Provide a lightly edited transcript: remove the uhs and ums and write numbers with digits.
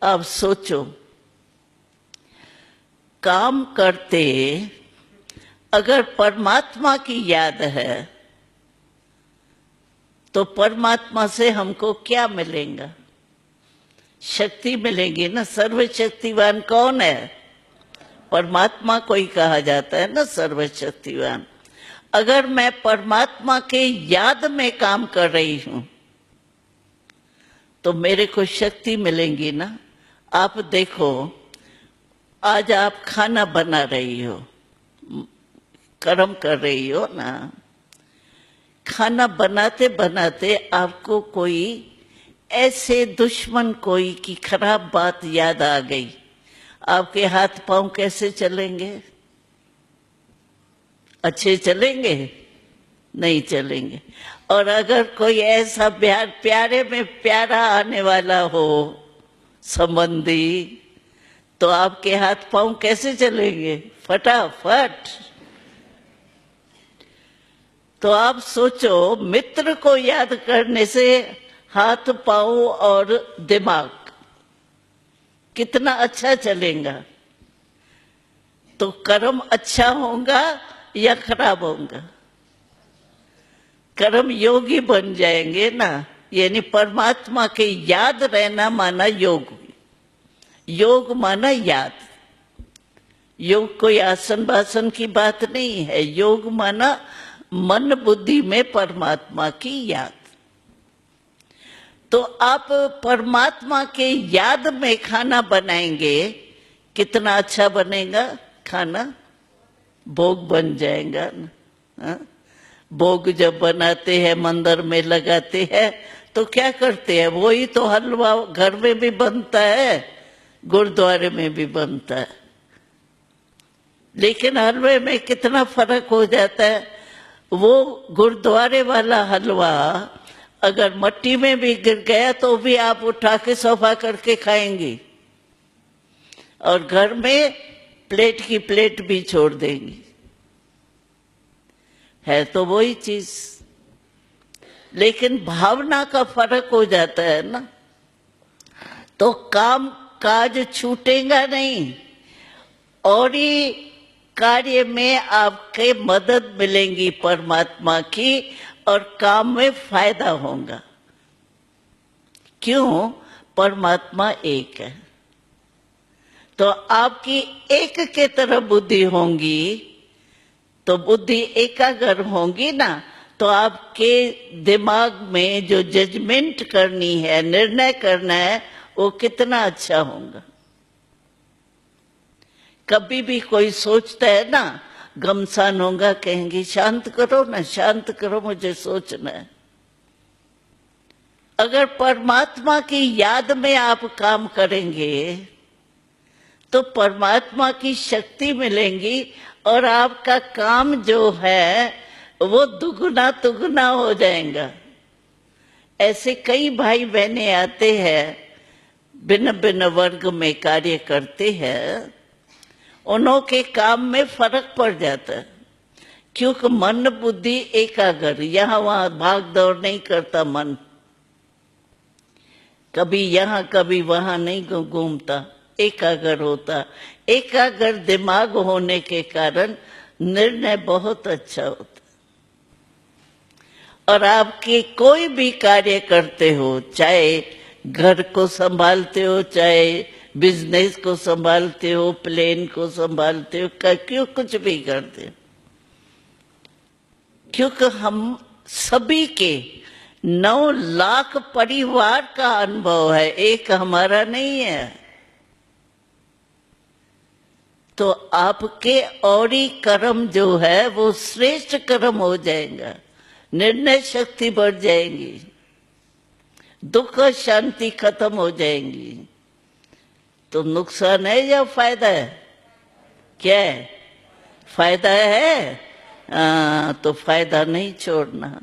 अब सोचो, काम करते अगर परमात्मा की याद है तो परमात्मा से हमको क्या मिलेगा? शक्ति मिलेगी ना। सर्वशक्तिवान कौन है? परमात्मा को ही कहा जाता है ना सर्वशक्तिवान। अगर मैं परमात्मा के याद में काम कर रही हूं तो मेरे को शक्ति मिलेगी ना। आप देखो, आज आप खाना बना रही हो, कर्म कर रही हो ना। खाना बनाते बनाते आपको कोई ऐसे दुश्मन कोई की खराब बात याद आ गई, आपके हाथ पांव कैसे चलेंगे? अच्छे चलेंगे? नहीं चलेंगे। और अगर कोई ऐसा प्यारे में प्यारा आने वाला हो संबंधी, तो आपके हाथ पांव कैसे चलेंगे? फटाफट। तो आप सोचो, मित्र को याद करने से हाथ पांव और दिमाग कितना अच्छा चलेगा। तो कर्म अच्छा होगा या खराब होगा? कर्म योगी बन जाएंगे ना। यानी परमात्मा के याद रहना माना योग, योग माना याद। योग कोई आसन बासन की बात नहीं है। योग माना मन बुद्धि में परमात्मा की याद। तो आप परमात्मा के याद में खाना बनाएंगे, कितना अच्छा बनेगा खाना। भोग बन जाएगा ना। भोग जब बनाते हैं, मंदिर में लगाते हैं, तो क्या करते हैं? वही तो हलवा घर में भी बनता है, गुरुद्वारे में भी बनता है। लेकिन हलवे में कितना फर्क हो जाता है। वो गुरुद्वारे वाला हलवा अगर मट्टी में भी गिर गया तो भी आप उठा के सफा करके खाएंगी, और घर में प्लेट की प्लेट भी छोड़ देंगी। है तो वही चीज, लेकिन भावना का फर्क हो जाता है ना। तो काम काज छूटेगा नहीं, और ही कार्य में आपके मदद मिलेंगी परमात्मा की, और काम में फायदा होगा। क्यों? परमात्मा एक है। तो आपकी एक के तरफ बुद्धि होंगी, तो बुद्धि एकाग्र होंगी ना। तो आपके दिमाग में जो जजमेंट करनी है, निर्णय करना है, वो कितना अच्छा होगा। कभी भी कोई सोचता है ना, घमसान होगा, कहेंगे शांत करो ना, शांत करो, मुझे सोचना है। अगर परमात्मा की याद में आप काम करेंगे तो परमात्मा की शक्ति मिलेंगी, और आपका काम जो है वो दुगुना तुगुना हो जाएगा। ऐसे कई भाई बहनें आते हैं, भिन्न भिन्न वर्ग में कार्य करते हैं, उन्हों के काम में फर्क पड़ जाता है। क्योंकि मन बुद्धि एकाग्र, यहां वहां भाग दौड़ नहीं करता मन, कभी यहां कभी वहां नहीं घूमता, एकाग्र होता। एकाग्र दिमाग होने के कारण निर्णय बहुत अच्छा होता। और आपकी कोई भी कार्य करते हो, चाहे घर को संभालते हो, चाहे बिजनेस को संभालते हो, प्लेन को संभालते हो, क्यों कुछ भी करते हो, क्योंकि हम सभी के 9 लाख परिवार का अनुभव है, एक हमारा नहीं है। तो आपके और ही कर्म जो है वो श्रेष्ठ कर्म हो जाएगा, निर्णय शक्ति बढ़ जाएगी, दुख शांति खत्म हो जाएंगी। तो नुकसान है या फायदा है? क्या है? फायदा है। तो फायदा नहीं छोड़ना।